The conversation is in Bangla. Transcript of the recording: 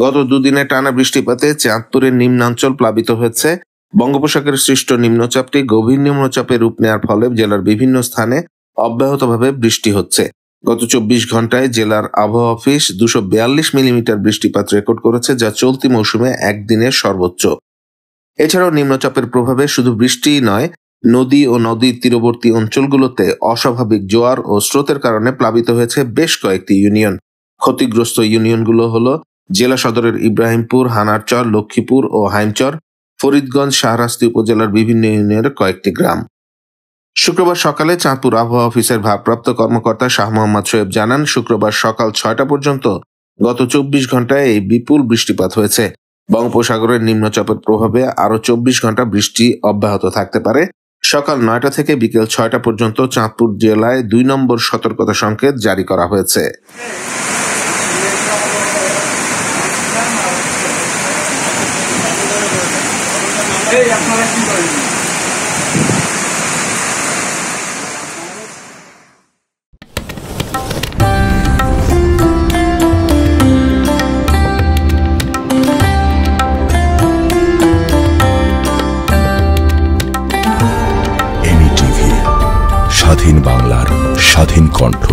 গত দুদিনে টানা বৃষ্টিপাতে চাঁদপুরের নিম্নাঞ্চল প্লাবিত হয়েছে। বঙ্গোপসাগরে সৃষ্ট নিম্নচাপটি গভীর নিম্নচাপে রূপ নেওয়ার ফলে জেলার বিভিন্ন স্থানে অব্যাহতভাবে বৃষ্টি হচ্ছে। গত 24 ঘন্টায় জেলার আবহাওয়া অফিস 242 মিলিমিটার বৃষ্টিপাত রেকর্ড করেছে, যা চলতি মৌসুমে একদিনের সর্বোচ্চ। এছাড়াও নিম্নচাপের প্রভাবে শুধু বৃষ্টিই নয়, নদী ও নদীর তীরবর্তী অঞ্চলগুলোতে অস্বাভাবিক জোয়ার ও স্রোতের কারণে প্লাবিত হয়েছে বেশ কয়েকটি ইউনিয়ন। ক্ষতিগ্রস্ত ইউনিয়নগুলো হলো জেলা সদরের ইব্রাহিমপুর, হানারচর, লক্ষ্মীপুর ও হাইমচর, ফরিদগঞ্জ, শাহরাস্তি উপজেলার বিভিন্ন ইউনিয়নের কয়েকটি গ্রাম। শুক্রবার সকালে চাঁদপুর আবহাওয়া অফিসের ভারপ্রাপ্ত কর্মকর্তা শাহ মোহাম্মদ শোয়েব জানান, শুক্রবার সকাল 6টা পর্যন্ত গত 24 ঘন্টায় এই বিপুল বৃষ্টিপাত হয়েছে। বঙ্গোপসাগরের নিম্নচাপের প্রভাবে আরো 24 ঘন্টা বৃষ্টি অব্যাহত থাকতে পারে। সকাল 9টা থেকে বিকেল 6টা পর্যন্ত চাঁদপুর জেলায় 2 নম্বর সতর্কতা সংকেত জারি করা হয়েছে। স্বাধীন বাংলার স্বাধীন কণ্ঠ।